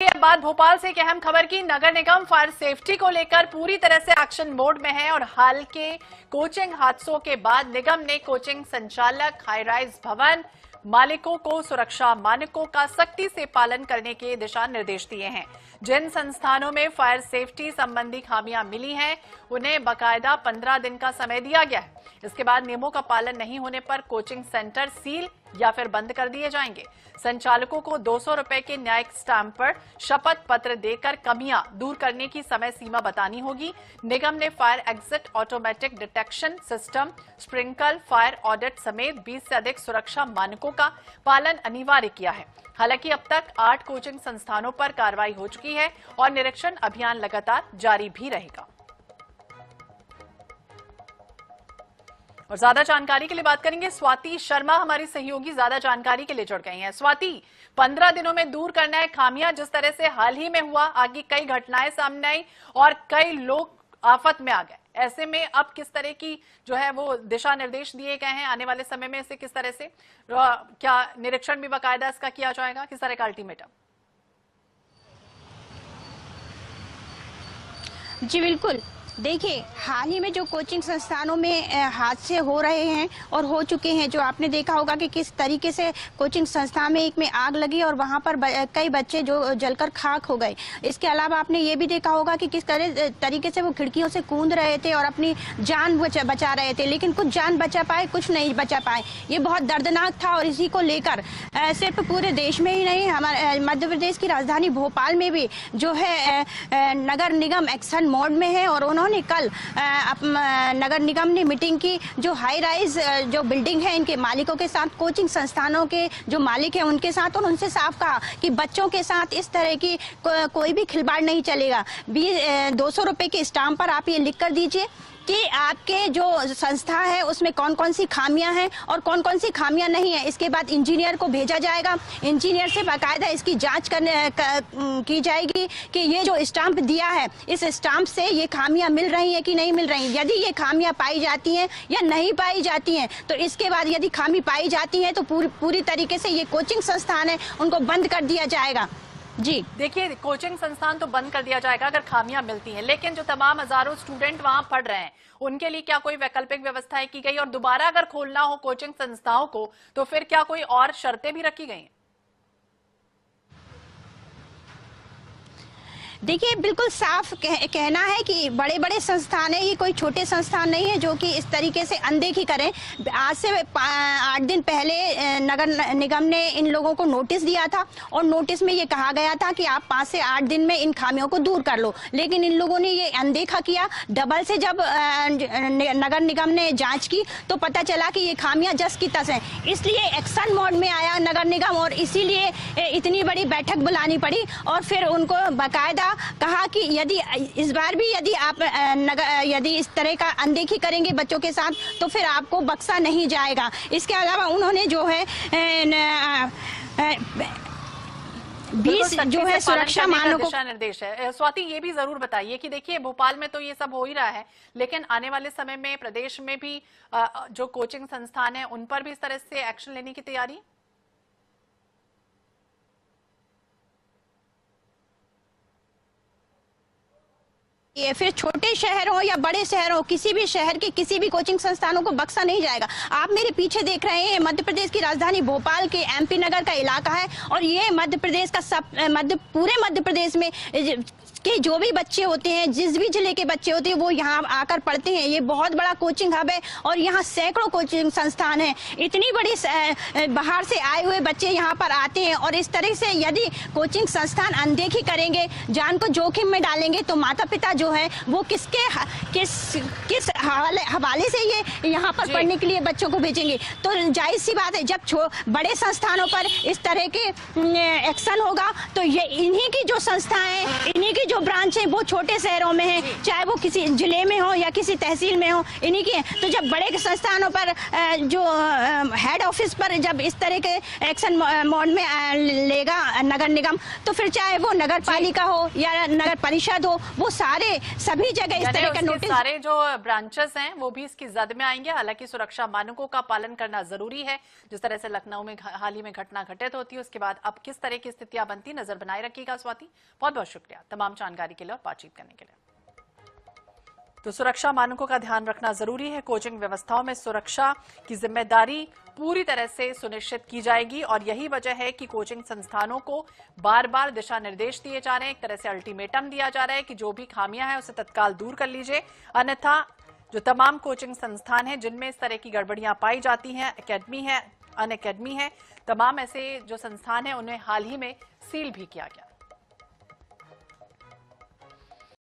अब बात भोपाल से एक अहम खबर की। नगर निगम फायर सेफ्टी को लेकर पूरी तरह से एक्शन मोड में है और हाल के कोचिंग हादसों के बाद निगम ने कोचिंग संचालक, हाई राइज भवन मालिकों को सुरक्षा मानकों का सख्ती से पालन करने के दिशा निर्देश दिए हैं। जिन संस्थानों में फायर सेफ्टी संबंधी खामियां मिली हैं, उन्हें बाकायदा 15 दिन का समय दिया गया है। इसके बाद नियमों का पालन नहीं होने पर कोचिंग सेंटर सील या फिर बंद कर दिए जाएंगे। संचालकों को 200 रुपए के न्यायिक स्टैंप पर शपथ पत्र देकर कमियां दूर करने की समय सीमा बतानी होगी। निगम ने fire exit automatic detection system, sprinkle fire audit समेत 20 से अधिक सुरक्षा मानकों का पालन अनिवार्य किया है। हालांकि अब तक 8 कोचिंग संस्थानों पर कार्रवाई हो चुकी है और निरीक्षण अभियान लगातार जारी भी रहेगा। और ज्यादा जानकारी के लिए बात करेंगे, स्वाति शर्मा हमारी सहयोगी ज्यादा जानकारी के लिए जुड़ गई हैं। स्वाति, 15 दिनों में दूर करना है खामियां, जिस तरह से हाल ही में हुआ, आगे कई घटनाएं सामने आई और कई लोग आफत में आ गए। ऐसे में अब किस तरह की जो है वो दिशा निर्देश दिए गए हैं, आने वाले समय में इसे किस तरह से क्या निरीक्षण भी बाकायदा इसका किया जाएगा, किस तरह का अल्टीमेटम? जी बिल्कुल, देखिए हाल ही में जो कोचिंग संस्थानों में हादसे हो रहे हैं और हो चुके हैं, जो आपने देखा होगा कि किस तरीके से कोचिंग संस्था में एक में आग लगी और वहां पर कई बच्चे जो जलकर खाक हो गए। इसके अलावा आपने ये भी देखा होगा कि किस तरीके से वो खिड़कियों से कूद रहे थे और अपनी जान बचा रहे थे, लेकिन कुछ जान बचा पाए, कुछ नहीं बचा पाए। ये बहुत दर्दनाक था और इसी को लेकर सिर्फ पूरे देश में ही नहीं, हमारे मध्य प्रदेश की राजधानी भोपाल में भी जो है नगर निगम एक्शन मोड में है। और उन्होंने कल नगर निगम ने मीटिंग की, जो हाई राइज जो बिल्डिंग है इनके मालिकों के साथ, कोचिंग संस्थानों के जो मालिक हैं उनके साथ, और उनसे साफ कहा कि बच्चों के साथ इस तरह की कोई भी खिलवाड़ नहीं चलेगा। 200 रुपए के स्टाम्प पर आप ये लिख कर दीजिए कि आपके जो संस्था है उसमें कौन कौन सी खामियां हैं और कौन कौन सी खामियां नहीं है। इसके बाद इंजीनियर को भेजा जाएगा, इंजीनियर से बाकायदा इसकी जांच की जाएगी कि ये जो स्टाम्प दिया है, इस स्टाम्प से ये खामियां मिल रही हैं कि नहीं मिल रही। यदि ये खामियां पाई जाती हैं या नहीं पाई जाती हैं, तो इसके बाद यदि खामी पाई जाती है तो पूरी तरीके से ये कोचिंग संस्थान है उनको बंद कर दिया जाएगा। जी देखिए, कोचिंग संस्थान तो बंद कर दिया जाएगा अगर खामियां मिलती हैं, लेकिन जो तमाम हजारों स्टूडेंट वहां पढ़ रहे हैं उनके लिए क्या कोई वैकल्पिक व्यवस्थाएं की गई? और दोबारा अगर खोलना हो कोचिंग संस्थाओं को तो फिर क्या कोई और शर्तें भी रखी गई? देखिए, बिल्कुल साफ कहना है कि बड़े बड़े संस्थान है, ये कोई छोटे संस्थान नहीं है जो कि इस तरीके से अनदेखी करें। आज से 8 दिन पहले नगर निगम ने इन लोगों को नोटिस दिया था और नोटिस में ये कहा गया था कि आप 5 से 8 दिन में इन खामियों को दूर कर लो, लेकिन इन लोगों ने ये अनदेखा किया। डबल से जब नगर निगम ने जांच की तो पता चला कि ये खामियां जस की तस हैं। इसलिए एक्शन मोड में आया नगर निगम और इसीलिए इतनी बड़ी बैठक बुलानी पड़ी और फिर उनको बाकायदा कहा कि यदि इस बार भी यदि आप यदि इस तरह का अनदेखी करेंगे बच्चों के साथ तो फिर आपको बख्शा नहीं जाएगा। इसके अलावा उन्होंने जो है 20 जो है सुरक्षा मानकों दिशा निर्देश है। स्वाति, ये भी जरूर बताइए कि देखिए भोपाल में तो ये सब हो ही रहा है, लेकिन आने वाले समय में प्रदेश में भी जो कोचिंग संस्थान है उन पर भी इस तरह से एक्शन लेने की तैयारी? ये फिर छोटे शहर हो या बड़े शहर हो, किसी भी शहर के किसी भी कोचिंग संस्थानों को बख्शा नहीं जाएगा। आप मेरे पीछे देख रहे हैं मध्य प्रदेश की राजधानी भोपाल के MP नगर का इलाका है और ये मध्य प्रदेश का पूरे मध्य प्रदेश में के जो भी बच्चे होते हैं, जिस भी जिले के बच्चे होते हैं, वो यहाँ आकर पढ़ते हैं। ये बहुत बड़ा कोचिंग हब है और यहाँ सैकड़ों कोचिंग संस्थान हैं। इतनी बड़ी बाहर से आए हुए बच्चे यहाँ पर आते हैं और इस तरह से यदि कोचिंग संस्थान अनदेखी करेंगे, जान को जोखिम में डालेंगे, तो माता पिता जो है वो किस हवाले से ये यहाँ पर पढ़ने के लिए बच्चों को भेजेंगे? तो जाहिर सी बात है, जब बड़े संस्थानों पर इस तरह के एक्शन होगा तो ये इन्हीं की जो संस्थाएं, इन्हीं की जो ब्रांच है वो छोटे शहरों में है, चाहे वो किसी जिले में हो या किसी तहसील में हो, इन्हीं की है। तो जब बड़े संस्थानों पर जो हेड ऑफिस पर जब इस तरह के एक्शन मोड में लेगा नगर निगम, तो फिर चाहे वो नगर पालिका हो या नगर परिषद हो, वो सारे सभी जगह इस यानी तरह का उसके नोटिस। सारे जो ब्रांचेस हैं वो भी इसकी जद में आएंगे। हालांकि सुरक्षा मानकों का पालन करना जरूरी है। जिस तरह से लखनऊ में हाल ही में घटना घटित होती है, उसके बाद अब किस तरह की स्थितियां बनती, नजर बनाए रखिएगा। स्वाति, बहुत बहुत शुक्रिया तमाम जानकारी के लिए और बातचीत करने के लिए। तो सुरक्षा मानकों का ध्यान रखना जरूरी है। कोचिंग व्यवस्थाओं में सुरक्षा की जिम्मेदारी पूरी तरह से सुनिश्चित की जाएगी और यही वजह है कि कोचिंग संस्थानों को बार बार दिशा निर्देश दिए जा रहे हैं। एक तरह से अल्टीमेटम दिया जा रहा है कि जो भी खामियां हैं उसे तत्काल दूर कर लीजिए, अन्यथा जो तमाम कोचिंग संस्थान हैं जिनमें इस तरह की गड़बड़ियां पाई जाती हैं, एकेडमी है, अन अकेडमी है, तमाम ऐसे जो संस्थान हैं उन्हें हाल ही में सील भी किया गया।